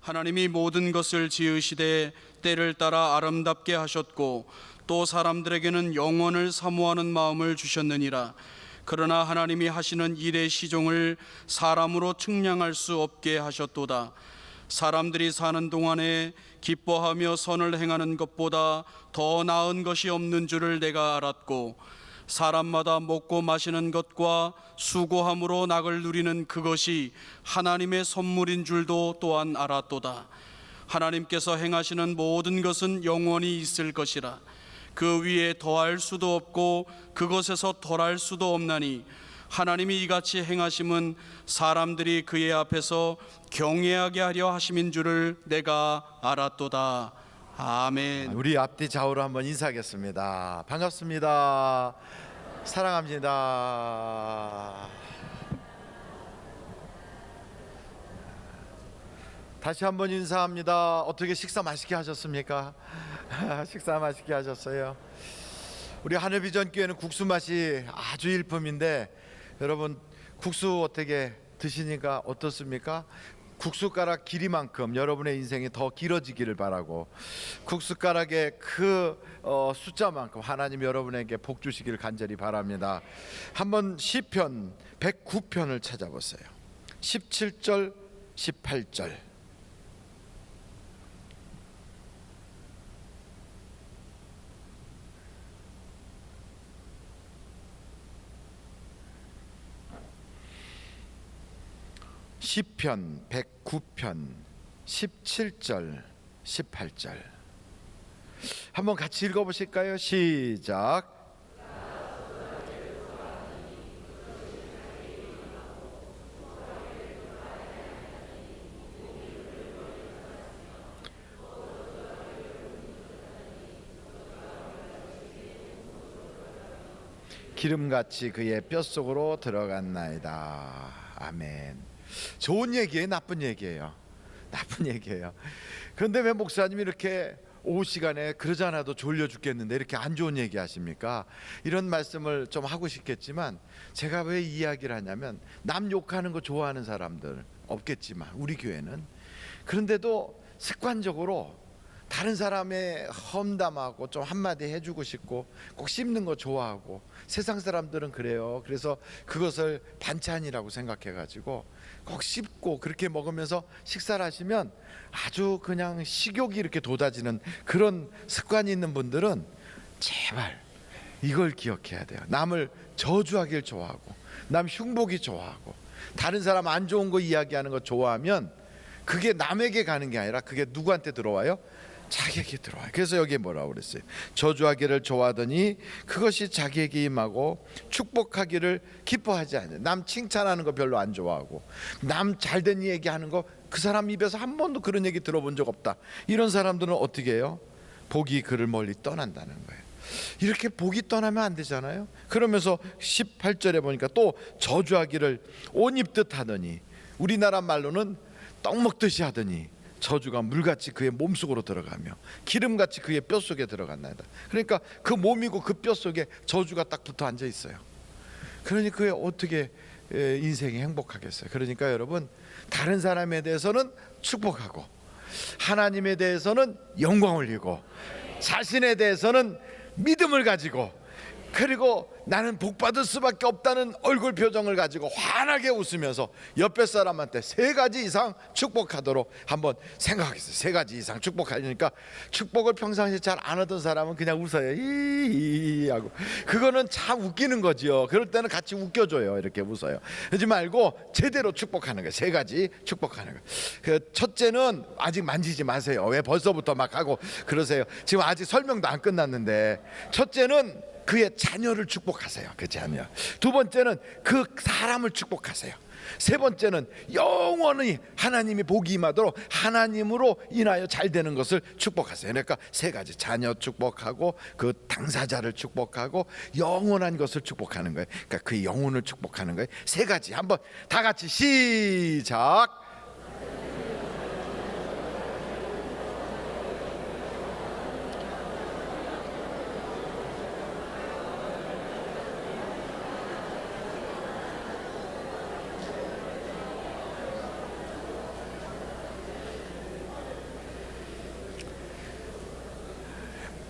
하나님이 모든 것을 지으시되 때를 따라 아름답게 하셨고 또 사람들에게는 영원을 사모하는 마음을 주셨느니라. 그러나 하나님이 하시는 일의 시종을 사람으로 측량할 수 없게 하셨도다. 사람들이 사는 동안에 기뻐하며 선을 행하는 것보다 더 나은 것이 없는 줄을 내가 알았고, 사람마다 먹고 마시는 것과 수고함으로 낙을 누리는 그것이 하나님의 선물인 줄도 또한 알았도다. 하나님께서 행하시는 모든 것은 영원히 있을 것이라. 그 위에 더할 수도 없고 그것에서 덜할 수도 없나니 하나님이 이같이 행하심은 사람들이 그의 앞에서 경외하게 하려 하심인 줄을 내가 알았도다. 아멘. 우리 앞뒤 좌우로 한번 인사하겠습니다. 반갑습니다. 사랑합니다. 다시 한번 인사합니다. 어떻게 식사 맛있게 하셨습니까? 식사 맛있게 하셨어요. 우리 하늘비전교회는 국수 맛이 아주 일품인데, 여러분 국수 어떻게 드시니까 어떻습니까? 국숟가락 길이만큼 여러분의 인생이 더 길어지기를 바라고, 국숟가락의 그 숫자만큼 하나님 여러분에게 복 주시기를 간절히 바랍니다. 한번 시편 109편을 찾아보세요. 17절 18절. 시편 109편 17절 18절 한번 같이 읽어보실까요? 시작. 기름같이 그의 뼛속으로 들어갔나이다. 아멘. 좋은 얘기예요, 나쁜 얘기예요? 나쁜 얘기예요. 그런데 왜 목사님이 이렇게 오후 시간에 그러지 않아도 졸려 죽겠는데 이렇게 안 좋은 얘기 하십니까? 이런 말씀을 좀 하고 싶겠지만, 제가 왜 이 이야기를 하냐면, 남 욕하는 거 좋아하는 사람들 없겠지만 우리 교회는, 그런데도 습관적으로 다른 사람의 험담하고 좀 한마디 해주고 싶고 꼭 씹는 거 좋아하고, 세상 사람들은 그래요. 그래서 그것을 반찬이라고 생각해가지고 꼭 씹고 그렇게 먹으면서 식사를 하시면 아주 그냥 식욕이 이렇게 돋아지는 그런 습관이 있는 분들은 제발 이걸 기억해야 돼요. 남을 저주하길 좋아하고, 남 흉보기 좋아하고, 다른 사람 안 좋은 거 이야기하는 거 좋아하면 그게 남에게 가는 게 아니라 그게 누구한테 들어와요? 자기에게 들어와요. 그래서 여기에 뭐라고 그랬어요? 저주하기를 좋아하더니 그것이 자기에게 임하고 축복하기를 기뻐하지 않아요. 남 칭찬하는 거 별로 안 좋아하고, 남 잘된 얘기하는 거 그 사람 입에서 한 번도 그런 얘기 들어본 적 없다. 이런 사람들은 어떻게 해요? 복이 그를 멀리 떠난다는 거예요. 이렇게 복이 떠나면 안 되잖아요. 그러면서 18절에 보니까 또 저주하기를 옷 입듯 하더니, 우리나라 말로는 떡 먹듯이 하더니 저주가 물같이 그의 몸속으로 들어가며 기름같이 그의 뼛속에 들어갔나이다. 그러니까 그 몸이고 그 뼛속에 저주가 딱 붙어 앉아 있어요. 그러니 그게 어떻게 인생이 행복하겠어요? 그러니까 여러분, 다른 사람에 대해서는 축복하고, 하나님에 대해서는 영광 올리고, 자신에 대해서는 믿음을 가지고, 그리고 나는 복받을 수밖에 없다는 얼굴 표정을 가지고 환하게 웃으면서 옆에 사람한테 3가지 이상 축복하도록 한번 생각하겠어요. 3가지 이상 축복하니까, 축복을 평상시에 잘 안 하던 사람은 그냥 웃어요. 이 하고. 그거는 참 웃기는 거지요. 그럴 때는 같이 웃겨줘요. 이렇게 웃어요. 그러지 말고 제대로 축복하는 거예요. 3가지 축복하는 거예요. 그 첫째는 아직 만지지 마세요. 왜 벌써부터 막 하고 그러세요? 지금 아직 설명도 안 끝났는데, 첫째는 그의 자녀를 축복하세요. 그 자녀. 두 번째는 그 사람을 축복하세요. 세 번째는 영원히 하나님이 복이 임하도록 하나님으로 인하여 잘 되는 것을 축복하세요. 그러니까 3가지, 자녀 축복하고, 그 당사자를 축복하고, 영원한 것을 축복하는 거예요. 그러니까 그 영혼을 축복하는 거예요. 3가지 한번 다 같이 시작.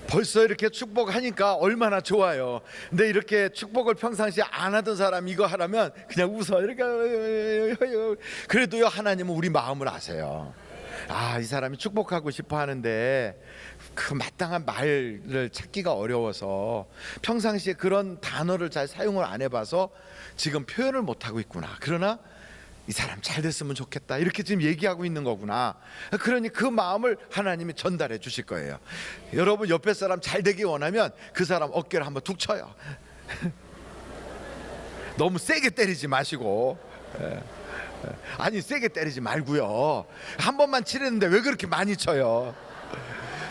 벌써 이렇게 축복하니까 얼마나 좋아요. 근데 이렇게 축복을 평상시에 안 하던 사람 이거 하라면 그냥 웃어 이렇게. 그래도요, 하나님은 우리 마음을 아세요. 이 사람이 축복하고 싶어 하는데 그 마땅한 말을 찾기가 어려워서 평상시에 그런 단어를 잘 사용을 안 해봐서 지금 표현을 못하고 있구나. 그러나 이 사람 잘 됐으면 좋겠다, 이렇게 지금 얘기하고 있는 거구나. 그러니 그 마음을 하나님이 전달해 주실 거예요. 여러분 옆에 사람 잘 되기 원하면 그 사람 어깨를 한번 툭 쳐요. 너무 세게 때리지 마시고, 아니 세게 때리지 말고요. 한 번만 치랬는데 왜 그렇게 많이 쳐요?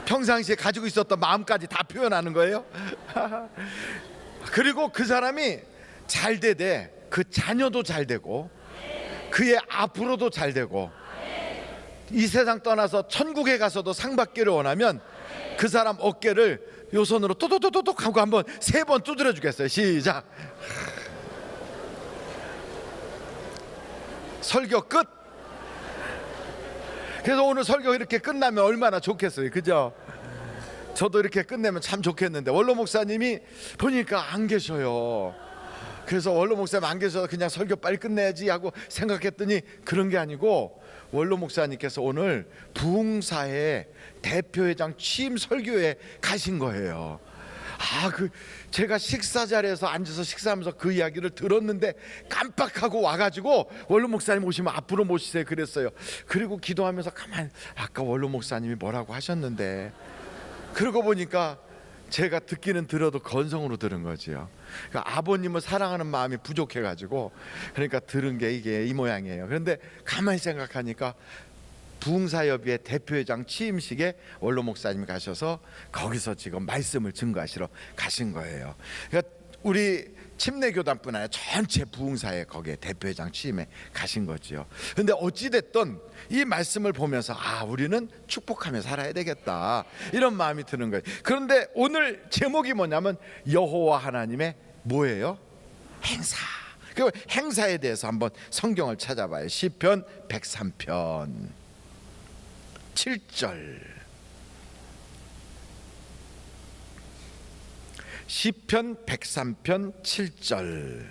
평상시에 가지고 있었던 마음까지 다 표현하는 거예요. 그리고 그 사람이 잘 되되 그 자녀도 잘 되고 그의 앞으로도 잘 되고 이 세상 떠나서 천국에 가서도 상 받기를 원하면 그 사람 어깨를 요 손으로 또또또똑 하고 한번 3번 두드려 주겠어요. 시작. 설교 끝. 그래서 오늘 설교 이렇게 끝나면 얼마나 좋겠어요, 그죠? 저도 이렇게 끝내면 참 좋겠는데 원로 목사님이 보니까 안 계셔요. 그래서 원로 목사님 안 계셔서 그냥 설교 빨리 끝내야지 하고 생각했더니 그런 게 아니고 원로 목사님께서 오늘 부흥사의 대표회장 취임 설교에 가신 거예요. 제가 식사 자리에서 앉아서 식사하면서 그 이야기를 들었는데 깜빡하고 와가지고 원로 목사님 오시면 앞으로 모시세요 그랬어요. 그리고 기도하면서 가만, 아까 원로 목사님이 뭐라고 하셨는데, 그러고 보니까 제가 듣기는 들어도 건성으로 들은 거지요. 그러니까 아버님을 사랑하는 마음이 부족해가지고 그러니까 들은 게 이게 이 모양이에요. 그런데 가만히 생각하니까 부흥사협의회 대표회장 취임식에 원로 목사님이 가셔서 거기서 지금 말씀을 증거하시러 가신 거예요. 그러니까 우리 침례교단뿐 아니라 전체 부흥사에 거기에 대표회장 취임에 가신 거지요. 근데 어찌됐든 이 말씀을 보면서 우리는 축복하며 살아야 되겠다, 이런 마음이 드는 거예요. 그런데 오늘 제목이 뭐냐면 여호와 하나님의 뭐예요? 행사. 그 행사에 대해서 한번 성경을 찾아봐요. 시편 103편 7절. 시편 103편 7절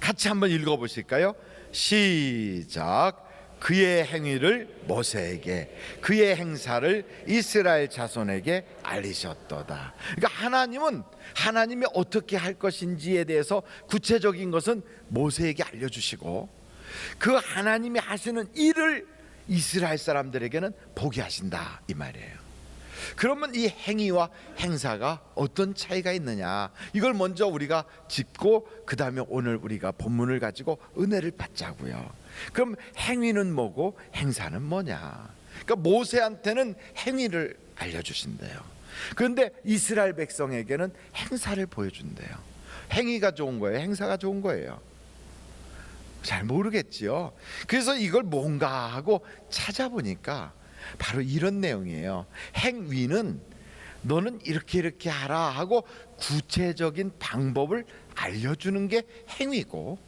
같이 한번 읽어보실까요? 시작. 그의 행위를 모세에게, 그의 행사를 이스라엘 자손에게 알리셨도다. 그러니까 하나님은 하나님이 어떻게 할 것인지에 대해서 구체적인 것은 모세에게 알려주시고 그 하나님이 하시는 일을 이스라엘 사람들에게는 보게 하신다, 이 말이에요. 그러면 이 행위와 행사가 어떤 차이가 있느냐, 이걸 먼저 우리가 짚고 그 다음에 오늘 우리가 본문을 가지고 은혜를 받자고요. 그럼 행위는 뭐고 행사는 뭐냐? 그러니까 모세한테는 행위를 알려주신대요. 그런데 이스라엘 백성에게는 행사를 보여준대요. 행위가 좋은 거예요, 행사가 좋은 거예요? 잘 모르겠지요. 그래서 이걸 뭔가 하고 찾아보니까 바로 이런 내용이에요. 행위는 너는 이렇게 이렇게 하라 하고 구체적인 방법을 알려주는 게 행위고,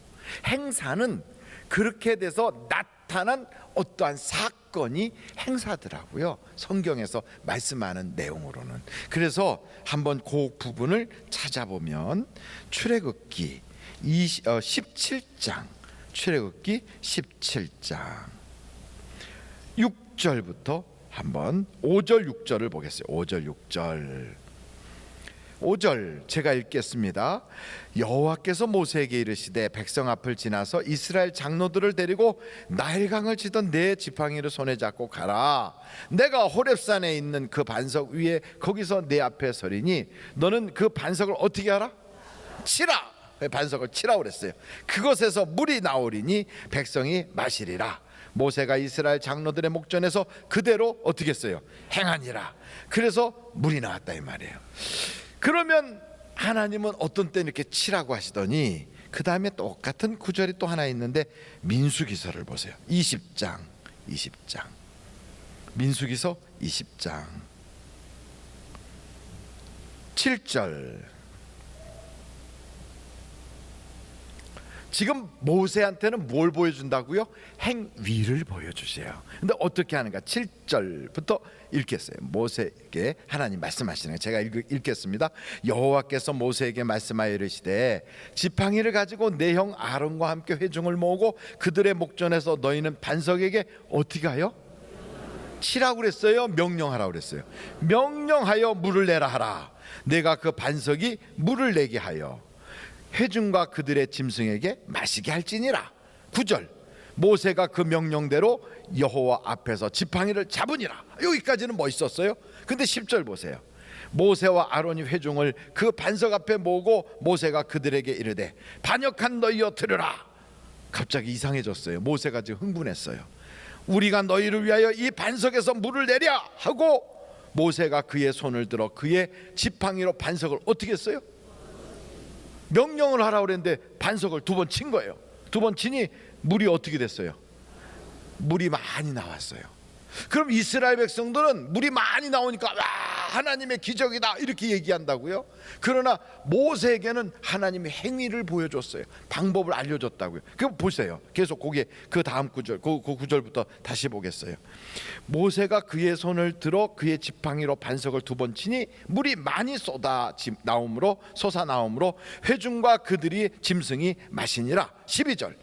행사는 그렇게 돼서 나타난 어떠한 사건이 행사더라고요, 성경에서 말씀하는 내용으로는. 그래서 한번 그 부분을 찾아보면 출애굽기 17장, 출애굽기 17장 6절부터 한번 5절 6절을 보겠어요. 5절 6절. 5절 제가 읽겠습니다. 여호와께서 모세에게 이르시되 백성 앞을 지나서 이스라엘 장로들을 데리고 나일강을 치던 네 지팡이를 손에 잡고 가라. 내가 호렙산에 있는 그 반석 위에 거기서 내 앞에 서리니 너는 그 반석을 어떻게 하라? 치라. 반석을 치라고 그랬어요. 그곳에서 물이 나오리니 백성이 마시리라. 모세가 이스라엘 장로들의 목전에서 그대로 어떻게 했어요? 행하니라. 그래서 물이 나왔다, 이 말이에요. 그러면 하나님은 어떤 때 이렇게 치라고 하시더니 그 다음에 똑같은 구절이 또 하나 있는데 민수기서를 보세요. 20장 민수기서 20장 7절 지금 모세한테는 뭘 보여준다고요? 행위를 보여주세요. 근데 어떻게 하는가? 7절부터 읽겠어요. 모세에게 하나님 말씀하시는 거예요. 제가 읽겠습니다. 여호와께서 모세에게 말씀하여 이르시되 지팡이를 가지고 내 형 아론과 함께 회중을 모으고 그들의 목전에서 너희는 반석에게 어떻게 하여? 치라고 그랬어요? 명령하라고 그랬어요? 명령하여 물을 내라 하라. 내가 그 반석이 물을 내게 하여 회중과 그들의 짐승에게 마시게 할지니라. 9절 모세가 그 명령대로 여호와 앞에서 지팡이를 잡으니라. 여기까지는 멋있었어요. 근데 10절 보세요. 모세와 아론이 회중을 그 반석 앞에 모으고 모세가 그들에게 이르되 반역한 너희여 들으라. 갑자기 이상해졌어요. 모세가 지금 흥분했어요. 우리가 너희를 위하여 이 반석에서 물을 내랴 하고 모세가 그의 손을 들어 그의 지팡이로 반석을 어떻게 했어요? 명령을 하라고 그랬는데 반석을 2번 친 거예요. 2번 치니 물이 어떻게 됐어요? 물이 많이 나왔어요. 그럼 이스라엘 백성들은 물이 많이 나오니까 와, 하나님의 기적이다 이렇게 얘기한다고요. 그러나 모세에게는 하나님의 행위를 보여줬어요. 방법을 알려줬다고요. 그럼 보세요. 계속 거기에 그 다음 구절, 그 구절부터 다시 보겠어요. 모세가 그의 손을 들어 그의 지팡이로 반석을 2번 치니 물이 많이 쏟아 나오므로 회중과 그들이 짐승이 마시니라. 12절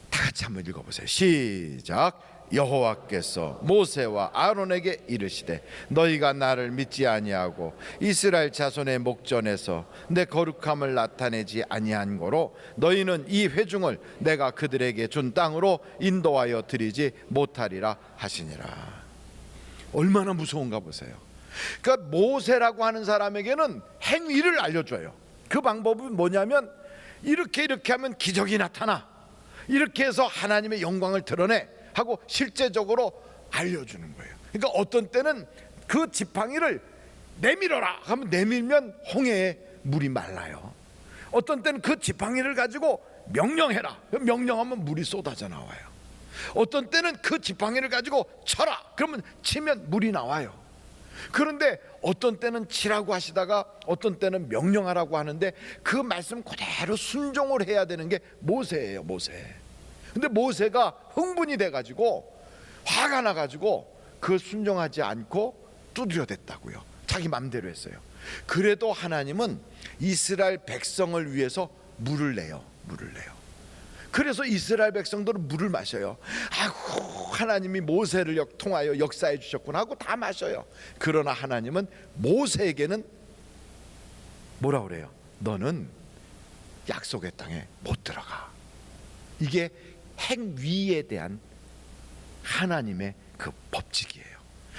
다 같이 한번 읽어보세요. 시작. 여호와께서 모세와 아론에게 이르시되 너희가 나를 믿지 아니하고 이스라엘 자손의 목전에서 내 거룩함을 나타내지 아니한 고로 너희는 이 회중을 내가 그들에게 준 땅으로 인도하여 드리지 못하리라 하시니라. 얼마나 무서운가 보세요. 그러니까 모세라고 하는 사람에게는 행위를 알려줘요. 그 방법은 뭐냐면 이렇게 하면 기적이 나타나, 이렇게 해서 하나님의 영광을 드러내 하고 실제적으로 알려주는 거예요. 그러니까 어떤 때는 그 지팡이를 내밀어라 하면 내밀면 홍해에 물이 말라요. 어떤 때는 그 지팡이를 가지고 명령해라, 명령하면 물이 쏟아져 나와요. 어떤 때는 그 지팡이를 가지고 쳐라, 그러면 치면 물이 나와요. 그런데 어떤 때는 치라고 하시다가 어떤 때는 명령하라고 하는데 그 말씀 그대로 순종을 해야 되는 게 모세예요. 모세. 근데 모세가 흥분이 돼가지고 화가 나가지고 그 순종하지 않고 두드려댔다고요. 자기 맘대로 했어요. 그래도 하나님은 이스라엘 백성을 위해서 물을 내요. 그래서 이스라엘 백성들은 물을 마셔요. 아이고, 하나님이 모세를 통하여 역사해 주셨구나 하고 다 마셔요. 그러나 하나님은 모세에게는 뭐라 그래요? 너는 약속의 땅에 못 들어가. 이게 행위에 대한 하나님의 그 법칙이에요.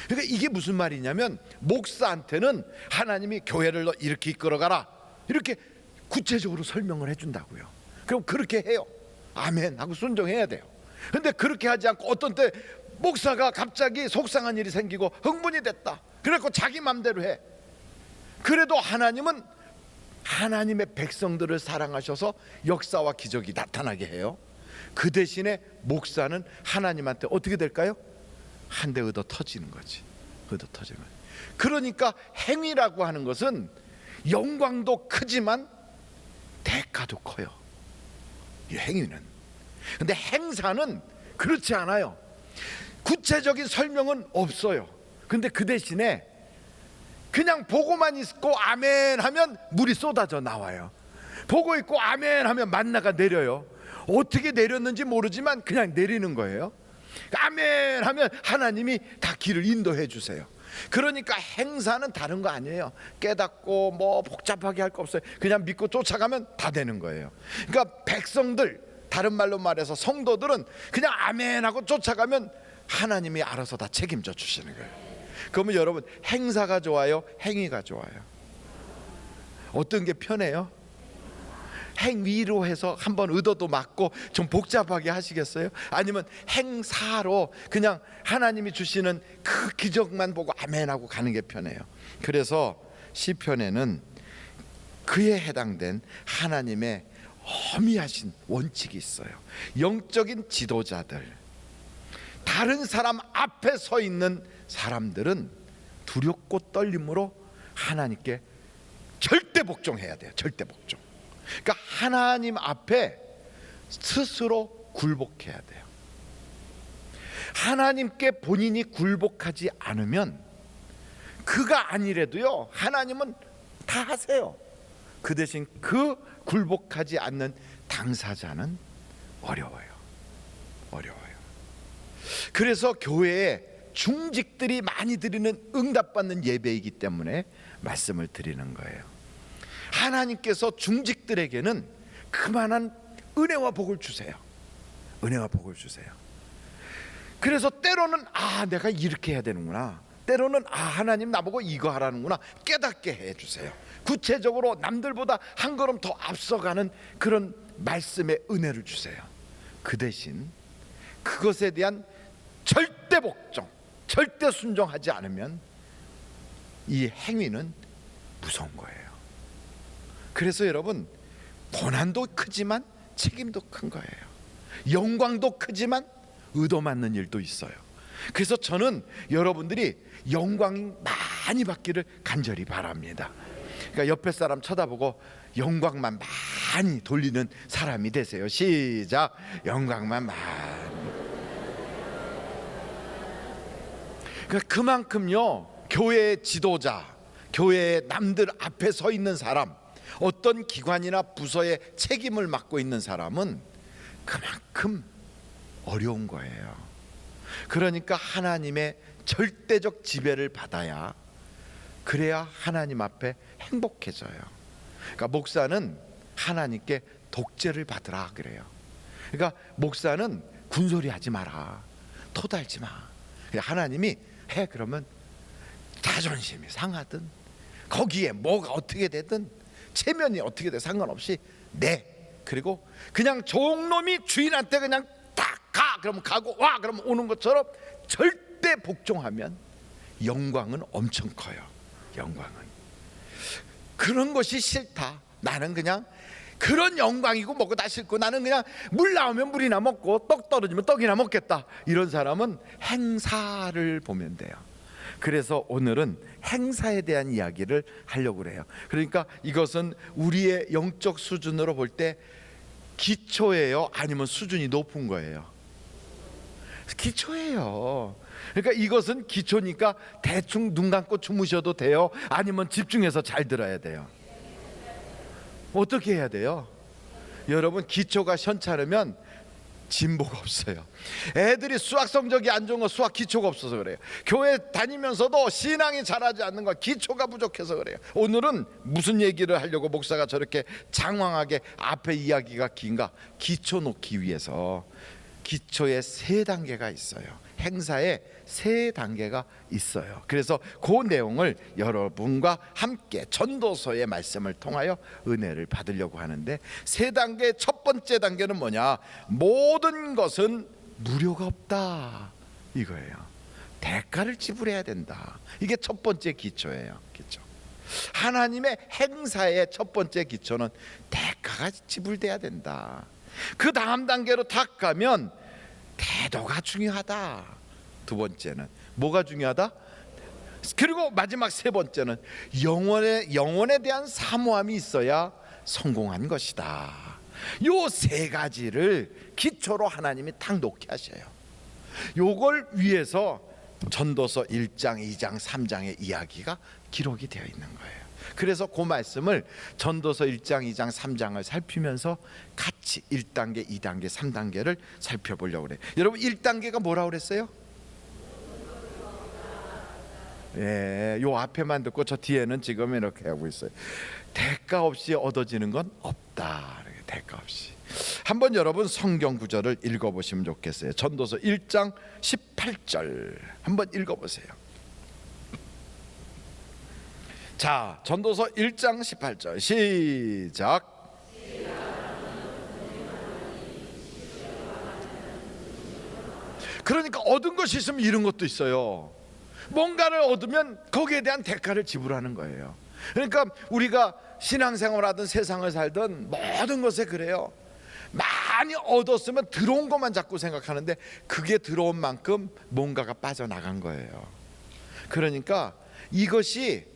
그러니까 이게 무슨 말이냐면 목사한테는 하나님이 교회를 너 이렇게 이끌어가라 이렇게 구체적으로 설명을 해준다고요. 그럼 그렇게 해요. 아멘 하고 순종해야 돼요. 근데 그렇게 하지 않고 어떤 때 목사가 갑자기 속상한 일이 생기고 흥분이 됐다, 그래서 자기 맘대로 해. 그래도 하나님은 하나님의 백성들을 사랑하셔서 역사와 기적이 나타나게 해요. 그 대신에 목사는 하나님한테 어떻게 될까요? 한 대 얻어 터지는 거지. 그러니까 행위라고 하는 것은 영광도 크지만 대가도 커요. 이 행위는. 근데 행사는 그렇지 않아요. 구체적인 설명은 없어요. 근데 그 대신에 그냥 보고만 있고 아멘 하면 물이 쏟아져 나와요. 보고 있고 아멘 하면 만나가 내려요. 어떻게 내렸는지 모르지만 그냥 내리는 거예요. 아멘 하면 하나님이 다 길을 인도해 주세요. 그러니까 행사는 다른 거 아니에요. 깨닫고 뭐 복잡하게 할 거 없어요. 그냥 믿고 쫓아가면 다 되는 거예요. 그러니까 백성들, 다른 말로 말해서 성도들은 그냥 아멘 하고 쫓아가면 하나님이 알아서 다 책임져 주시는 거예요. 그러면 여러분, 행사가 좋아요? 행위가 좋아요? 어떤 게 편해요? 행위로 해서 한번 의도도 맞고 좀 복잡하게 하시겠어요? 아니면 행사로 그냥 하나님이 주시는 그 기적만 보고 아멘하고 가는 게 편해요? 그래서 시편에는 그에 해당된 하나님의 어미하신 원칙이 있어요. 영적인 지도자들, 다른 사람 앞에 서 있는 사람들은 두렵고 떨림으로 하나님께 절대 복종해야 돼요. 절대 복종. 그러니까 하나님 앞에 스스로 굴복해야 돼요. 하나님께 본인이 굴복하지 않으면, 그가 아니래도요, 하나님은 다 하세요. 그 대신 그 굴복하지 않는 당사자는 어려워요. 그래서 교회에 중직들이 많이 드리는 응답받는 예배이기 때문에 말씀을 드리는 거예요. 하나님께서 중직들에게는 그만한 은혜와 복을 주세요. 그래서 때로는 내가 이렇게 해야 되는구나, 때로는 하나님 나보고 이거 하라는구나 깨닫게 해주세요. 구체적으로 남들보다 한 걸음 더 앞서가는 그런 말씀의 은혜를 주세요. 그 대신 그것에 대한 절대 복종, 절대 순종하지 않으면 이 행위는 무서운 거예요. 그래서 여러분, 고난도 크지만 책임도 큰 거예요. 영광도 크지만 의도 맞는 일도 있어요. 그래서 저는 여러분들이 영광 많이 받기를 간절히 바랍니다. 그러니까 옆에 사람 쳐다보고 영광만 많이 돌리는 사람이 되세요. 시작. 영광만 많이. 그러니까 그만큼요, 교회의 지도자, 교회의 남들 앞에 서 있는 사람, 어떤 기관이나 부서의 책임을 맡고 있는 사람은 그만큼 어려운 거예요. 그러니까 하나님의 절대적 지배를 받아야, 그래야 하나님 앞에 행복해져요. 그러니까 목사는 하나님께 독재를 받으라 그래요. 그러니까 목사는 군소리 하지 마라, 토달지 마. 하나님이 해 그러면 자존심이 상하든 거기에 뭐가 어떻게 되든 체면이 어떻게 돼 상관없이 그리고 그냥 종놈이 주인한테 그냥 딱 가 그러면 가고 와 그러면 오는 것처럼 절대 복종하면 영광은 엄청 커요. 영광은 그런 것이 싫다, 나는 그냥 그런 영광이고 뭐고 다 싫고 나는 그냥 물 나오면 물이나 먹고 떡 떨어지면 떡이나 먹겠다, 이런 사람은 행사를 보면 돼요. 그래서 오늘은 행사에 대한 이야기를 하려고 그래요. 그러니까 이것은 우리의 영적 수준으로 볼 때 기초예요, 아니면 수준이 높은 거예요? 기초예요. 그러니까 이것은 기초니까 대충 눈 감고 주무셔도 돼요, 아니면 집중해서 잘 들어야 돼요? 어떻게 해야 돼요? 여러분, 기초가 현찮으면 진보가 없어요. 애들이 수학 성적이 안 좋은 건 수학 기초가 없어서 그래요. 교회 다니면서도 신앙이 자라지 않는 건 기초가 부족해서 그래요. 오늘은 무슨 얘기를 하려고 목사가 저렇게 장황하게 앞에 이야기가 긴가? 기초 놓기 위해서. 기초에 3단계가 있어요. 행사에 3단계가 있어요. 그래서 그 내용을 여러분과 함께 전도서의 말씀을 통하여 은혜를 받으려고 하는데, 3단계 첫 번째 단계는 뭐냐? 모든 것은 무료가 없다, 이거예요. 대가를 지불해야 된다. 이게 첫 번째 기초예요. 기초. 하나님의 행사의 첫 번째 기초는 대가가 지불돼야 된다. 그 다음 단계로 탁 가면 태도가 중요하다. 두 번째는 뭐가 중요하다? 그리고 마지막 3번째는 영혼에 대한 사모함이 있어야 성공한 것이다. 요 3가지를 기초로 하나님이 탁 놓게 하셔요. 요걸 위해서 전도서 1장, 2장, 3장의 이야기가 기록이 되어 있는 거예요. 그래서 그 말씀을 전도서 1장, 2장, 3장을 살피면서 같이 1단계, 2단계, 3단계를 살펴보려고 그래요. 여러분, 1단계가 뭐라고 그랬어요? 요 앞에만 듣고 저 뒤에는 지금 이렇게 하고 있어요. 대가 없이 얻어지는 건 없다. 대가 없이. 한번 여러분 성경 구절을 읽어보시면 좋겠어요. 전도서 1장 18절 한번 읽어보세요. 자, 전도서 1장 18절 시작. 그러니까 얻은 것이 있으면 잃은 것도 있어요. 뭔가를 얻으면 거기에 대한 대가를 지불하는 거예요. 그러니까 우리가 신앙생활하든 세상을 살든 모든 것에 그래요. 많이 얻었으면 들어온 것만 자꾸 생각하는데 그게 들어온 만큼 뭔가가 빠져나간 거예요. 그러니까 이것이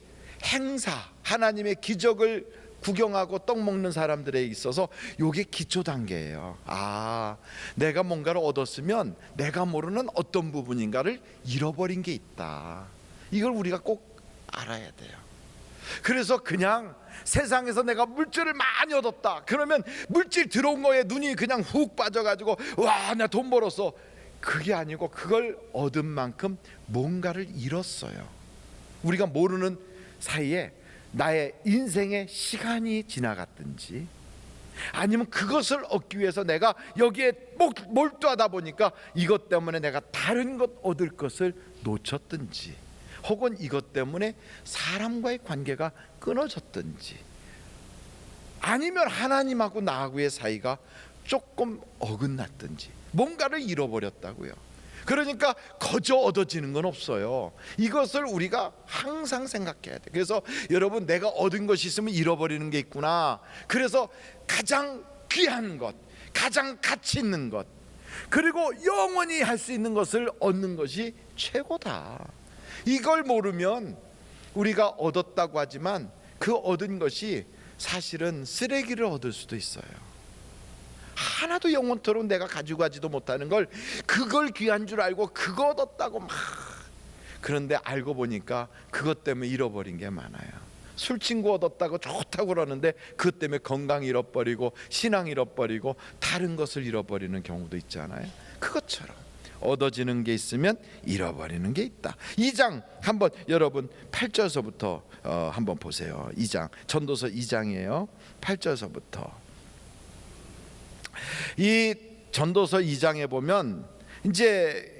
행사, 하나님의 기적을 구경하고 떡 먹는 사람들에 있어서 요게 기초 단계예요. 아, 내가 뭔가를 얻었으면 내가 모르는 어떤 부분인가를 잃어버린 게 있다. 이걸 우리가 꼭 알아야 돼요. 그래서 그냥 세상에서 내가 물질을 많이 얻었다 그러면 물질 들어온 거에 눈이 그냥 훅 빠져가지고 와, 나 돈 벌었어. 그게 아니고 그걸 얻은 만큼 뭔가를 잃었어요. 우리가 모르는 사이에 나의 인생의 시간이 지나갔든지, 아니면 그것을 얻기 위해서 내가 여기에 몰두하다 보니까 이것 때문에 내가 다른 것 얻을 것을 놓쳤든지, 혹은 이것 때문에 사람과의 관계가 끊어졌든지, 아니면 하나님하고 나하고의 사이가 조금 어긋났든지 뭔가를 잃어버렸다고요. 그러니까 거저 얻어지는 건 없어요. 이것을 우리가 항상 생각해야 돼. 그래서 여러분, 내가 얻은 것이 있으면 잃어버리는 게 있구나. 그래서 가장 귀한 것, 가장 가치 있는 것, 그리고 영원히 할 수 있는 것을 얻는 것이 최고다. 이걸 모르면 우리가 얻었다고 하지만 그 얻은 것이 사실은 쓰레기를 얻을 수도 있어요. 하나도 영원토록 내가 가지고 가지도 못하는 걸, 그걸 귀한 줄 알고 그거 얻었다고 막, 그런데 알고 보니까 그것 때문에 잃어버린 게 많아요. 술 친구 얻었다고 좋다고 그러는데 그것 때문에 건강 잃어버리고 신앙 잃어버리고 다른 것을 잃어버리는 경우도 있잖아요. 그것처럼 얻어지는 게 있으면 잃어버리는 게 있다. 2장 한번 여러분 8절서부터 한번 보세요. 2장, 전도서 2장이에요. 8절서부터. 이 전도서 2장에 보면 이제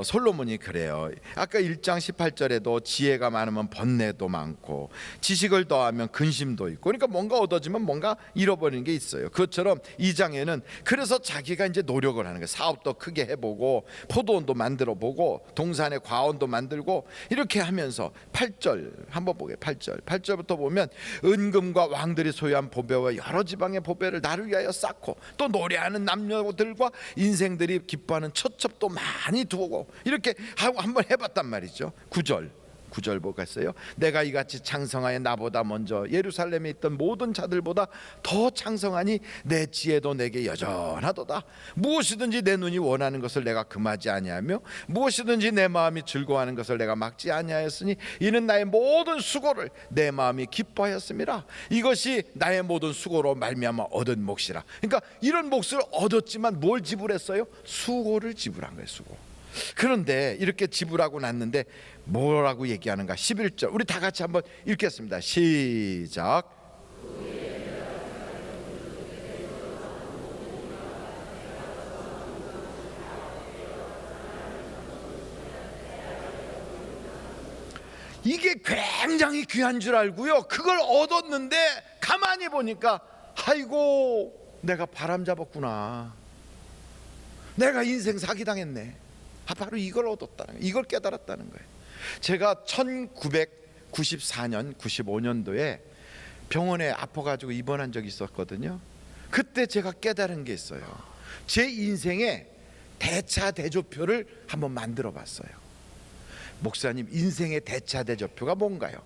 솔로몬이 그래요. 아까 1장 18절에도 지혜가 많으면 번뇌도 많고 지식을 더하면 근심도 있고, 그러니까 뭔가 얻어지면 뭔가 잃어버리는 게 있어요. 그것처럼 2장에는 그래서 자기가 이제 노력을 하는 거예요. 사업도 크게 해보고 포도원도 만들어보고 동산에 과원도 만들고 이렇게 하면서 8절 한번 보게요. 8절부터 보면 은금과 왕들이 소유한 보배와 여러 지방의 보배를 나를 위하여 쌓고 또 노래하는 남녀들과 인생들이 기뻐하는 처첩도 많이 두고 이렇게 하고 한번 해봤단 말이죠. 9절 보겠어요. 내가 이같이 창성하여 나보다 먼저 예루살렘에 있던 모든 자들보다 더 창성하니 내 지혜도 내게 여전하도다. 무엇이든지 내 눈이 원하는 것을 내가 금하지 아니하며 무엇이든지 내 마음이 즐거워하는 것을 내가 막지 아니하였으니 이는 나의 모든 수고를 내 마음이 기뻐하였음이라. 이것이 나의 모든 수고로 말미암아 얻은 몫이라. 그러니까 이런 몫을 얻었지만 뭘 지불했어요? 수고를 지불한 거예요. 수고. 그런데 이렇게 지불하고 났는데 뭐라고 얘기하는가? 11절 우리 다 같이 한번 읽겠습니다. 시작. 이게 굉장히 귀한 줄 알고요, 그걸 얻었는데 가만히 보니까 아이고 내가 바람 잡았구나, 내가 인생 사기당했네. 바로 이걸 얻었다는 거예요. 이걸 깨달았다는 거예요. 제가 1994년 95년도에 병원에 아파가지고 입원한 적이 있었거든요. 그때 제가 깨달은 게 있어요. 제 인생의 대차대조표를 한번 만들어 봤어요. 목사님, 인생의 대차대조표가 뭔가요?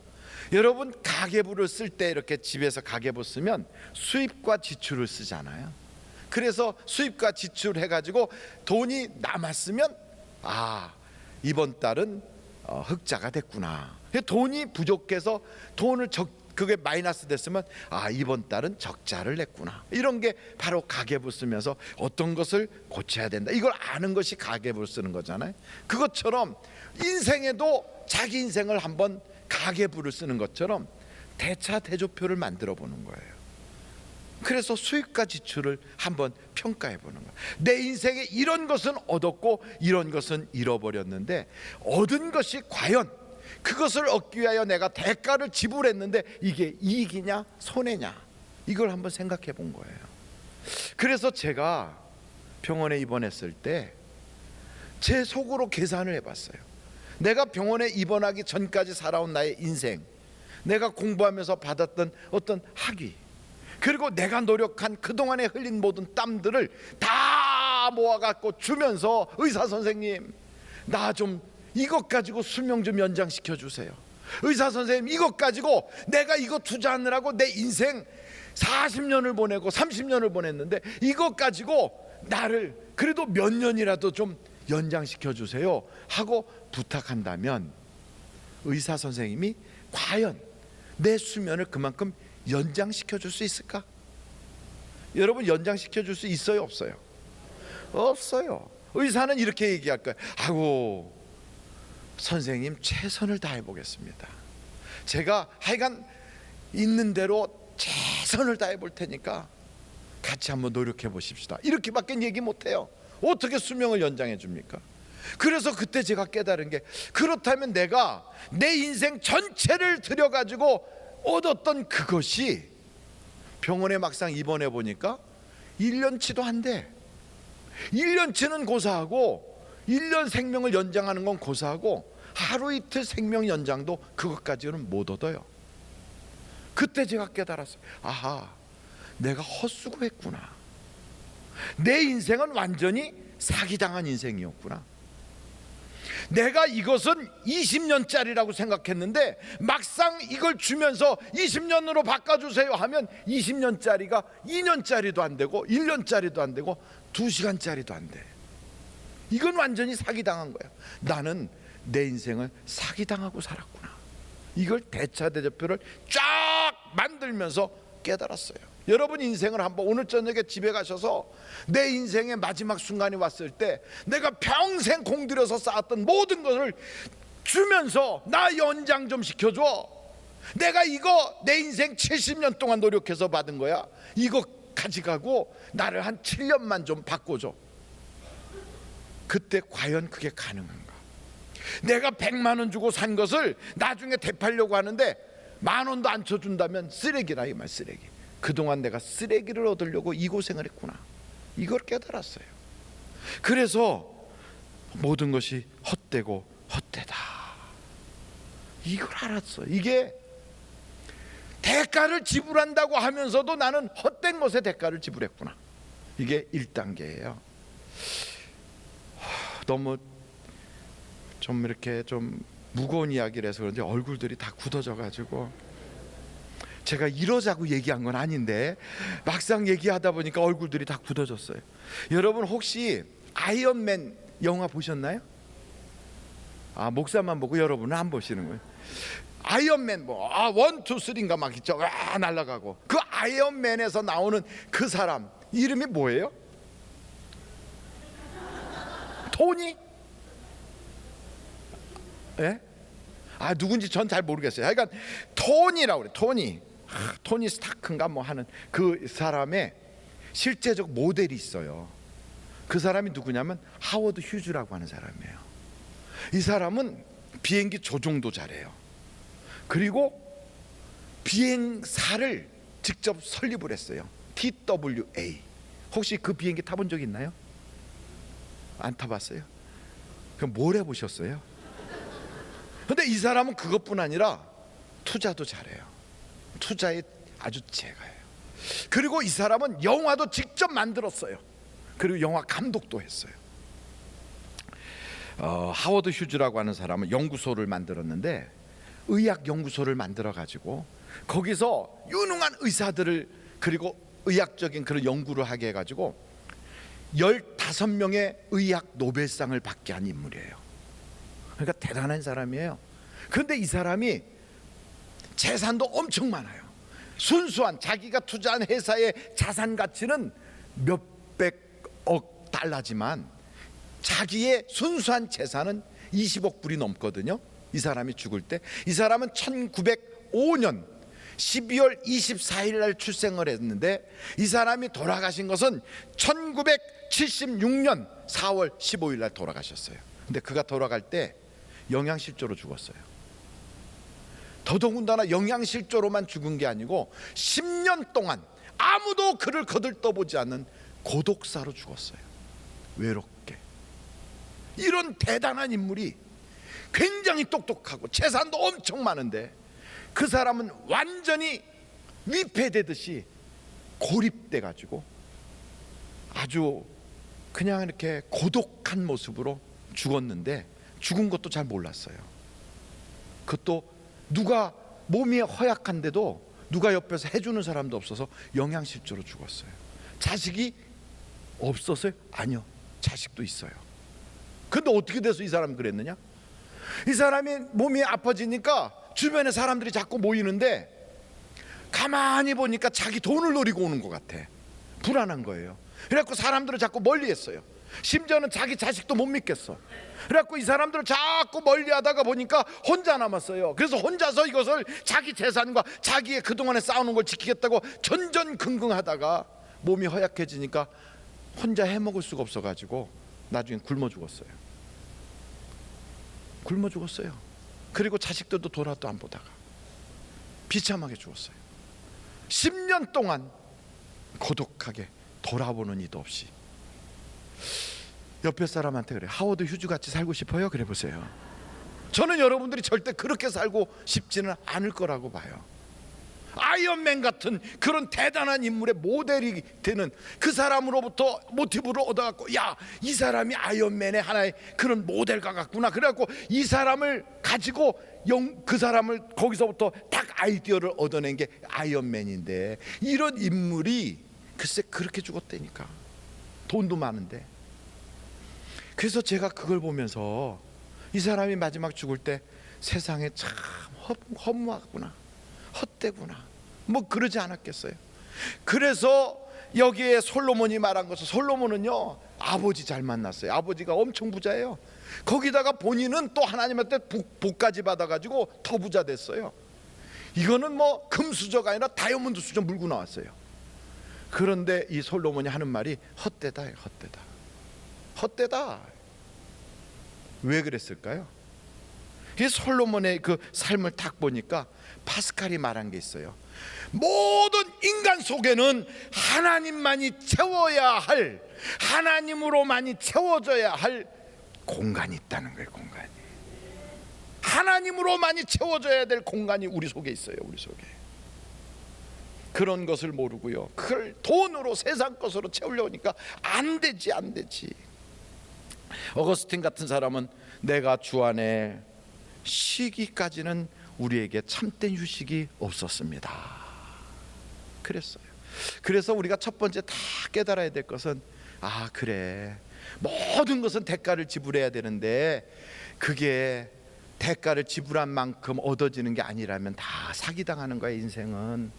여러분, 가계부를 쓸 때 이렇게 집에서 가계부 쓰면 수입과 지출을 쓰잖아요. 그래서 수입과 지출 해가지고 돈이 남았으면 이번 달은 흑자가 됐구나. 돈이 부족해서 그게 마이너스 됐으면 이번 달은 적자를 냈구나. 이런 게 바로 가계부 쓰면서 어떤 것을 고쳐야 된다, 이걸 아는 것이 가계부를 쓰는 거잖아요. 그것처럼 인생에도 자기 인생을 한번 가계부를 쓰는 것처럼 대차대조표를 만들어 보는 거예요. 그래서 수입과 지출을 한번 평가해 보는 거예요. 내 인생에 이런 것은 얻었고 이런 것은 잃어버렸는데 얻은 것이 과연 그것을 얻기 위하여 내가 대가를 지불했는데 이게 이익이냐 손해냐, 이걸 한번 생각해 본 거예요. 그래서 제가 병원에 입원했을 때 제 속으로 계산을 해봤어요. 내가 병원에 입원하기 전까지 살아온 나의 인생, 내가 공부하면서 받았던 어떤 학위, 그리고 내가 노력한 그동안에 흘린 모든 땀들을 다 모아갖고 주면서 의사 선생님, 나 좀 이것 가지고 수명 좀 연장시켜 주세요. 의사 선생님, 이것 가지고 내가 이거 투자하느라고 내 인생 40년을 보내고 30년을 보냈는데 이것 가지고 나를 그래도 몇 년이라도 좀 연장시켜 주세요 하고 부탁한다면 의사 선생님이 과연 내 수면을 그만큼 연장시켜 줄 수 있을까? 여러분, 연장시켜 줄 수 있어요, 없어요? 없어요. 의사는 이렇게 얘기할 거예요. 아이고, 선생님 최선을 다해 보겠습니다. 제가 하여간 있는 대로 최선을 다해 볼 테니까 같이 한번 노력해 보십시다. 이렇게밖에 얘기 못 해요. 어떻게 수명을 연장해 줍니까? 그래서 그때 제가 깨달은 게, 그렇다면 내가 내 인생 전체를 들여가지고 얻었던 그것이 병원에 막상 입원해 보니까 1년치도 안 돼. 1년치는 고사하고 1년 생명을 연장하는 건 고사하고 하루 이틀 생명 연장도 그것까지는 못 얻어요. 그때 제가 깨달았어요. 아하, 내가 헛수고했구나. 내 인생은 완전히 사기당한 인생이었구나. 내가 이것은 20년짜리라고 생각했는데 막상 이걸 주면서 20년으로 바꿔주세요 하면 20년짜리가 2년짜리도 안 되고 1년짜리도 안 되고 2시간짜리도 안 돼. 이건 완전히 사기당한 거야. 나는 내 인생을 사기당하고 살았구나. 이걸 대차대조표를 쫙 만들면서 깨달았어요. 여러분 인생을 한번 오늘 저녁에 집에 가셔서 내 인생의 마지막 순간이 왔을 때 내가 평생 공들여서 쌓았던 모든 것을 주면서 나 연장 좀 시켜줘. 내가 이거 내 인생 70년 동안 노력해서 받은 거야. 이거 가져가고 나를 한 7년만 좀 바꿔줘. 그때 과연 그게 가능한가? 내가 100만 원 주고 산 것을 나중에 되팔려고 하는데 10,000원도 안 쳐준다면 쓰레기라, 이 말, 쓰레기. 그동안 내가 쓰레기를 얻으려고 이 고생을 했구나. 이걸 깨달았어요. 그래서 모든 것이 헛되고 헛되다, 이걸 알았어. 이게 대가를 지불한다고 하면서도 나는 헛된 것에 대가를 지불했구나. 이게 1단계예요. 너무 좀 이렇게 좀 무거운 이야기를 해서 그런지 얼굴들이 다 굳어져 가지고, 제가 이러자고 얘기한 건 아닌데 막상 얘기하다 보니까 얼굴들이 다 굳어졌어요. 여러분 혹시 아이언맨 영화 보셨나요? 아, 목사만 보고 여러분은 안 보시는 거예요. 아이언맨 뭐 1, 2, 3인가 막 있죠. 날아가고 그 아이언맨에서 나오는 그 사람 이름이 뭐예요? 토니? 예? 아, 누군지 전 잘 모르겠어요. 하여간 토니라고 그래. 토니 스타크인가 뭐 하는 그 사람의 실제적 모델이 있어요. 그 사람이 누구냐면 하워드 휴즈라고 하는 사람이에요. 이 사람은 비행기 조종도 잘해요. 그리고 비행사를 직접 설립을 했어요. TWA. 혹시 그 비행기 타본 적 있나요? 안 타봤어요? 그럼 뭘 해보셨어요? 근데 이 사람은 그것뿐 아니라 투자도 잘해요. 투자에 아주 제가예요. 그리고 이 사람은 영화도 직접 만들었어요. 그리고 영화 감독도 했어요. 하워드 휴즈라고 하는 사람은 연구소를 만들었는데, 의학 연구소를 만들어 가지고 거기서 유능한 의사들을, 그리고 의학적인 그런 연구를 하게 해 가지고 15명의 의학 노벨상을 받게 한 인물이에요. 그러니까 대단한 사람이에요. 그런데 이 사람이 재산도 엄청 많아요. 순수한 자기가 투자한 회사의 자산 가치는 몇백억 달러지만 자기의 순수한 재산은 20억 불이 넘거든요. 이 사람이 죽을 때, 이 사람은 1905년 12월 24일 날 출생을 했는데, 이 사람이 돌아가신 것은 1976년 4월 15일 날 돌아가셨어요. 근데 그가 돌아갈 때 영양실조로 죽었어요. 더더군다나 영양실조로만 죽은 게 아니고 10년 동안 아무도 그를 거들떠보지 않는 고독사로 죽었어요. 외롭게. 이런 대단한 인물이 굉장히 똑똑하고 재산도 엄청 많은데 그 사람은 완전히 위패되듯이 고립돼 가지고 아주 그냥 이렇게 고독한 모습으로 죽었는데, 죽은 것도 잘 몰랐어요. 그것도 누가 몸이 허약한데도 누가 옆에서 해주는 사람도 없어서 영양실조로 죽었어요. 자식이 없었어요? 아니요, 자식도 있어요. 근데 어떻게 돼서 이 사람이 그랬느냐? 이 사람이 몸이 아파지니까 주변에 사람들이 자꾸 모이는데 가만히 보니까 자기 돈을 노리고 오는 것 같아. 불안한 거예요. 그래갖고 사람들을 자꾸 멀리했어요. 심지어는 자기 자식도 못 믿겠어. 그래갖고 이 사람들을 자꾸 멀리하다가 보니까 혼자 남았어요. 그래서 혼자서 이것을 자기 재산과 자기의 그동안에 쌓아놓은 걸 지키겠다고 전전긍긍하다가 몸이 허약해지니까 혼자 해먹을 수가 없어가지고 나중에 굶어 죽었어요. 굶어 죽었어요. 그리고 자식들도 돌아도 안 보다가 비참하게 죽었어요. 10년 동안 고독하게 돌아보는 이도 없이. 옆에 사람한테 그래, 하워드 휴즈 같이 살고 싶어요? 그래 보세요. 저는 여러분들이 절대 그렇게 살고 싶지는 않을 거라고 봐요. 아이언맨 같은 그런 대단한 인물의 모델이 되는 그 사람으로부터 모티브를 얻어갖고, 야, 이 사람이 아이언맨의 하나의 그런 모델과 같구나. 그래갖고 이 사람을 가지고 그 사람을 거기서부터 딱 아이디어를 얻어낸 게 아이언맨인데, 이런 인물이 글쎄 그렇게 죽었다니까. 돈도 많은데. 그래서 제가 그걸 보면서 이 사람이 마지막 죽을 때 세상에 참 허무하구나, 헛되구나, 뭐 그러지 않았겠어요. 그래서 여기에 솔로몬이 말한 것은, 솔로몬은요 아버지 잘 만났어요. 아버지가 엄청 부자예요. 거기다가 본인은 또 하나님한테 복까지 받아가지고 더 부자 됐어요. 이거는 뭐 금수저가 아니라 다이아몬드 수저 물고 나왔어요. 그런데 이 솔로몬이 하는 말이 헛되다예요. 헛되다. 헛되다. 왜 그랬을까요? 이 솔로몬의 그 삶을 딱 보니까 파스칼이 말한 게 있어요. 모든 인간 속에는 하나님만이 채워야 할, 하나님으로만이 채워져야 할 공간이 있다는 거예요. 공간이, 하나님으로만이 채워져야 될 공간이 우리 속에 있어요. 우리 속에. 그런 것을 모르고요, 그걸 돈으로, 세상 것으로 채우려고 하니까 안 되지. 어거스틴 같은 사람은 내가 주 안에 쉬기까지는 우리에게 참된 휴식이 없었습니다. 그랬어요. 그래서 우리가 첫 번째 다 깨달아야 될 것은, 아 그래, 모든 것은 대가를 지불해야 되는데 그게 대가를 지불한 만큼 얻어지는 게 아니라면 다 사기당하는 거야, 인생은.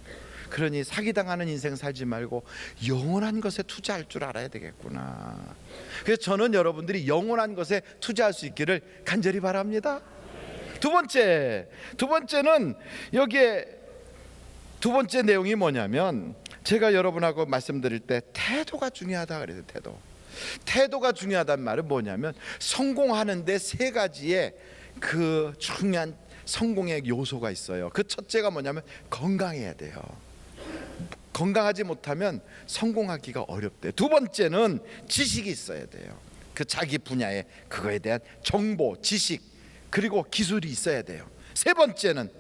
그러니 사기당하는 인생 살지 말고 영원한 것에 투자할 줄 알아야 되겠구나. 그래서 저는 여러분들이 영원한 것에 투자할 수 있기를 간절히 바랍니다. 두 번째는 여기에 두 번째 내용이 뭐냐면, 제가 여러분하고 말씀드릴 때 태도가 중요하다 그래요. 태도가 중요하다는 말은 뭐냐면, 성공하는데 세 가지의 그 중요한 성공의 요소가 있어요. 그 첫째가 뭐냐면 건강해야 돼요. 건강하지 못하면 성공하기가 어렵대요. 두 번째는 지식이 있어야 돼요. 그 자기 분야에 그거에 대한 정보, 지식, 그리고 기술이 있어야 돼요. 세 번째는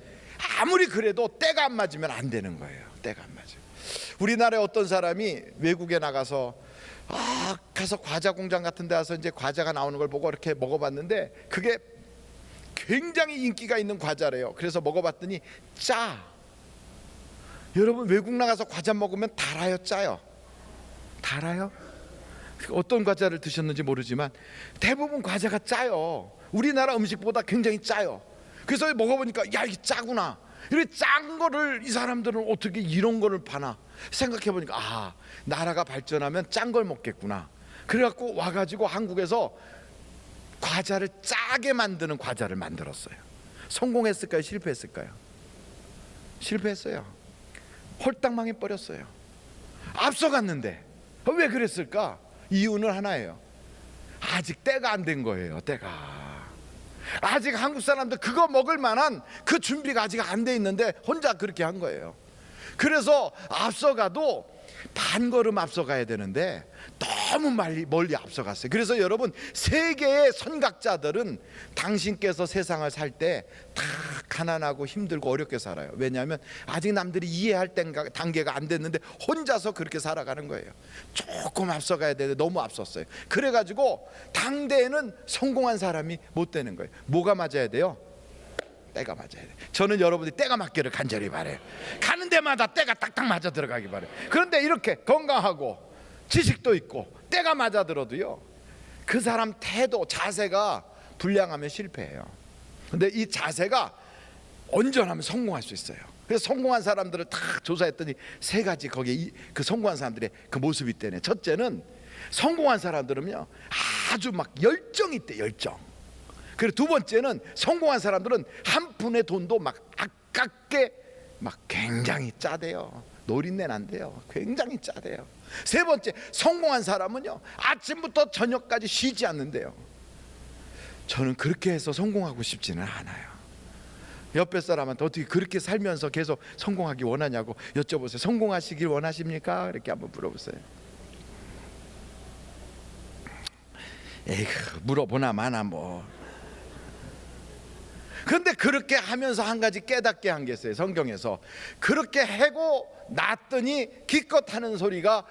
아무리 그래도 때가 안 맞으면 안 되는 거예요. 때가 안 맞아요. 우리나라에 어떤 사람이 외국에 나가서 가서 과자 공장 같은 데 가서 이제 과자가 나오는 걸 보고 이렇게 먹어봤는데 그게 굉장히 인기가 있는 과자래요. 그래서 먹어봤더니 짜. 여러분, 외국 나가서 과자 먹으면 달아요, 짜요? 달아요? 어떤 과자를 드셨는지 모르지만 대부분 과자가 짜요. 우리나라 음식보다 굉장히 짜요. 그래서 먹어보니까 야, 이게 짜구나. 이렇게 짠 거를 이 사람들은 어떻게 이런 거를 파나 생각해보니까, 나라가 발전하면 짠 걸 먹겠구나. 그래갖고 와가지고 한국에서 과자를 짜게 만드는 과자를 만들었어요. 성공했을까요? 실패했을까요? 실패했어요. 홀딱 망해버렸어요. 앞서갔는데. 왜 그랬을까? 이유는 하나예요. 아직 때가 안 된 거예요. 때가 아직 한국 사람들 그거 먹을 만한 그 준비가 아직 안 돼 있는데 혼자 그렇게 한 거예요. 그래서 앞서가도 반걸음 앞서가야 되는데 너무 멀리 앞서갔어요. 그래서 여러분, 세계의 선각자들은 당신께서 세상을 살 때 다 가난하고 힘들고 어렵게 살아요. 왜냐하면 아직 남들이 이해할 단계가 안 됐는데 혼자서 그렇게 살아가는 거예요. 조금 앞서가야 되는데 너무 앞섰어요. 그래가지고 당대에는 성공한 사람이 못 되는 거예요. 뭐가 맞아야 돼요? 때가 맞아야 돼. 저는 여러분들이 때가 맞기를 간절히 바래요. 가는 데마다 때가 딱딱 맞아 들어가기 바래요. 그런데 이렇게 건강하고 지식도 있고 때가 맞아 들어도요, 그 사람 태도, 자세가 불량하면 실패해요. 근데 이 자세가 온전하면 성공할 수 있어요. 그래서 성공한 사람들을 다 조사했더니 세 가지 거기에 그 성공한 사람들의 그 모습이 있대네. 첫째는 성공한 사람들은요 아주 막 열정이 있대, 열정. 그리고 두 번째는 성공한 사람들은 한 푼의 돈도 막 아깝게 막 굉장히 짜대요. 노린내는 안 돼요. 굉장히 짜대요. 세 번째, 성공한 사람은요 아침부터 저녁까지 쉬지 않는데요. 저는 그렇게 해서 성공하고 싶지는 않아요. 옆에 사람한테 어떻게 그렇게 살면서 계속 성공하기 원하냐고 여쭤보세요. 성공하시길 원하십니까? 이렇게 한번 물어보세요. 에이그, 물어보나 마나 뭐. 그런데 그렇게 하면서 한 가지 깨닫게 한 게 있어요. 성경에서 그렇게 해고 났더니 기껏 하는 소리가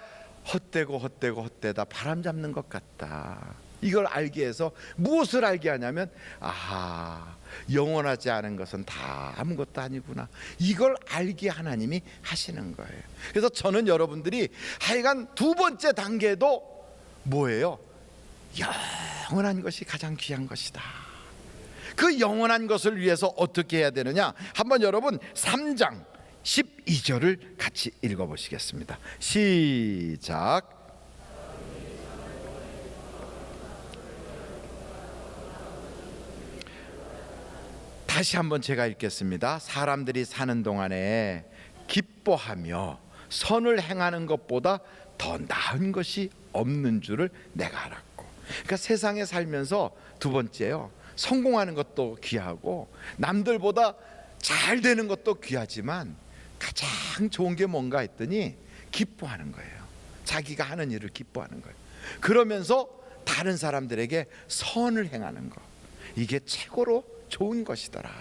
헛되고 헛되고 헛되다, 바람 잡는 것 같다. 이걸 알게 해서 무엇을 알게 하냐면, 아하, 영원하지 않은 것은 다 아무것도 아니구나, 이걸 알게 하나님이 하시는 거예요. 그래서 저는 여러분들이 하여간 두 번째 단계도 뭐예요? 영원한 것이 가장 귀한 것이다. 그 영원한 것을 위해서 어떻게 해야 되느냐, 한번 여러분 3장 12절을 같이 읽어보시겠습니다. 시작. 다시 한번 제가 읽겠습니다. 사람들이 사는 동안에 기뻐하며 선을 행하는 것보다 더 나은 것이 없는 줄을 내가 알았고. 그러니까 세상에 살면서 두 번째요, 성공하는 것도 귀하고 남들보다 잘 되는 것도 귀하지만 가장 좋은 게 뭔가 했더니 기뻐하는 거예요. 자기가 하는 일을 기뻐하는 거예요. 그러면서 다른 사람들에게 선을 행하는 거, 이게 최고로 좋은 것이더라.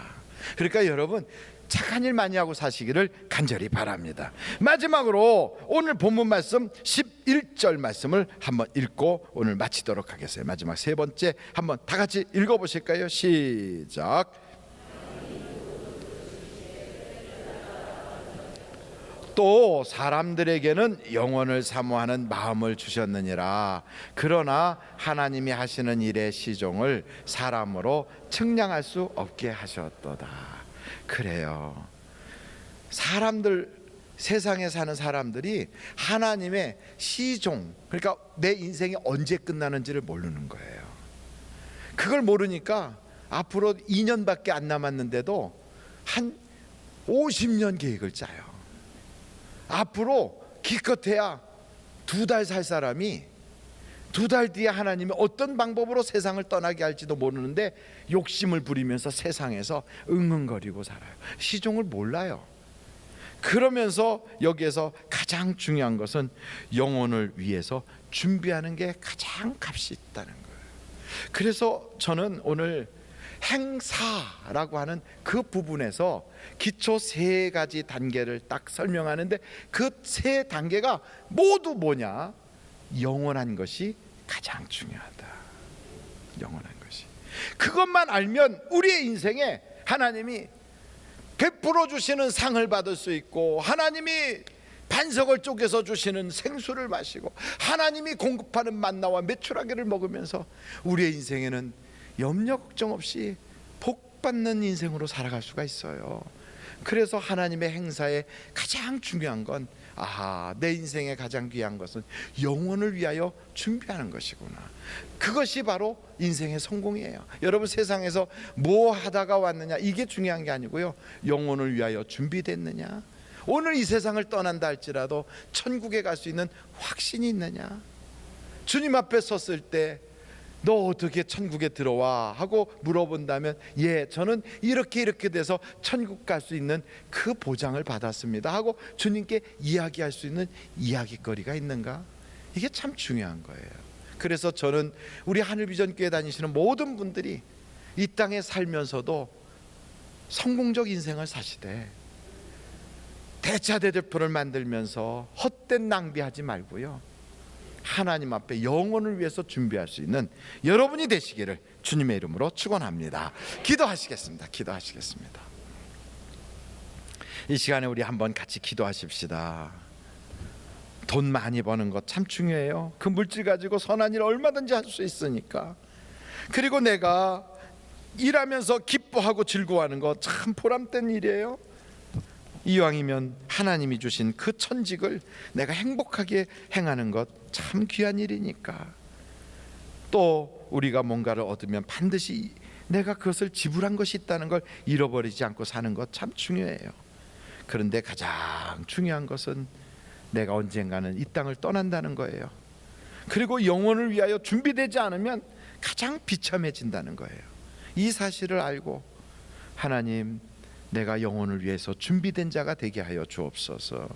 그러니까 여러분 착한 일 많이 하고 사시기를 간절히 바랍니다. 마지막으로 오늘 본문 말씀 11절 말씀을 한번 읽고 오늘 마치도록 하겠어요. 마지막 세 번째 한번 다 같이 읽어보실까요? 시작. 또 사람들에게는 영원을 사모하는 마음을 주셨느니라. 그러나 하나님이 하시는 일의 시종을 사람으로 측량할 수 없게 하셨도다. 그래요. 사람들, 세상에 사는 사람들이 하나님의 시종, 그러니까 내 인생이 언제 끝나는지를 모르는 거예요. 그걸 모르니까 앞으로 2년밖에 안 남았는데도 한 50년 계획을 짜요. 앞으로 기껏해야 2달 살 사람이 2달 뒤에 하나님이 어떤 방법으로 세상을 떠나게 할지도 모르는데 욕심을 부리면서 세상에서 응응거리고 살아요. 시종을 몰라요. 그러면서 여기에서 가장 중요한 것은 영혼을 위해서 준비하는 게 가장 값이 있다는 거예요. 그래서 저는 오늘 행사라고 하는 그 부분에서 기초 세 가지 단계를 딱 설명하는데 그 세 단계가 모두 뭐냐? 영원한 것이 가장 중요하다. 영원한 것이. 그것만 알면 우리의 인생에 하나님이 베풀어 주시는 상을 받을 수 있고, 하나님이 반석을 쪼개서 주시는 생수를 마시고, 하나님이 공급하는 만나와 메추라기를 먹으면서 우리의 인생에는 염려 걱정 없이 복 받는 인생으로 살아갈 수가 있어요. 그래서 하나님의 행사에 가장 중요한 건, 아하, 내 인생의 가장 귀한 것은 영혼을 위하여 준비하는 것이구나. 그것이 바로 인생의 성공이에요. 여러분 세상에서 뭐 하다가 왔느냐, 이게 중요한 게 아니고요, 영혼을 위하여 준비됐느냐, 오늘 이 세상을 떠난다 할지라도 천국에 갈 수 있는 확신이 있느냐, 주님 앞에 섰을 때 너 어떻게 천국에 들어와 하고 물어본다면, 예, 저는 이렇게 돼서 천국 갈 수 있는 그 보장을 받았습니다 하고 주님께 이야기할 수 있는 이야기거리가 있는가? 이게 참 중요한 거예요. 그래서 저는 우리 하늘비전교회 다니시는 모든 분들이 이 땅에 살면서도 성공적 인생을 사시되 대차대조표를 만들면서 헛된 낭비하지 말고요, 하나님 앞에 영혼을 위해서 준비할 수 있는 여러분이 되시기를 주님의 이름으로 축원합니다. 기도하시겠습니다. 기도하시겠습니다. 이 시간에 우리 한번 같이 기도하십시다. 돈 많이 버는 것 참 중요해요. 그 물질 가지고 선한 일 얼마든지 할 수 있으니까. 그리고 내가 일하면서 기뻐하고 즐거워하는 거 참 보람된 일이에요. 이왕이면 하나님이 주신 그 천직을 내가 행복하게 행하는 것 참 귀한 일이니까. 또 우리가 뭔가를 얻으면 반드시 내가 그것을 지불한 것이 있다는 걸 잃어버리지 않고 사는 것 참 중요해요. 그런데 가장 중요한 것은 내가 언젠가는 이 땅을 떠난다는 거예요. 그리고 영혼을 위하여 준비되지 않으면 가장 비참해진다는 거예요. 이 사실을 알고 하나님, 내가 영혼을 위해서 준비된 자가 되게 하여 주옵소서.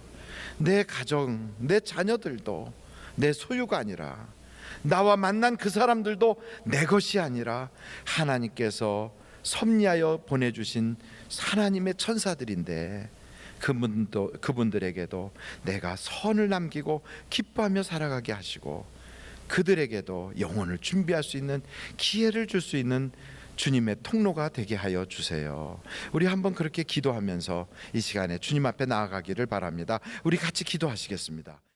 내 가정, 내 자녀들도 내 소유가 아니라, 나와 만난 그 사람들도 내 것이 아니라 하나님께서 섭리하여 보내주신 하나님의 천사들인데, 그분들에게도 내가 선을 남기고 기뻐하며 살아가게 하시고, 그들에게도 영혼을 준비할 수 있는 기회를 줄 수 있는 주님의 통로가 되게 하여 주세요. 우리 한번 그렇게 기도하면서 이 시간에 주님 앞에 나아가기를 바랍니다. 우리 같이 기도하시겠습니다.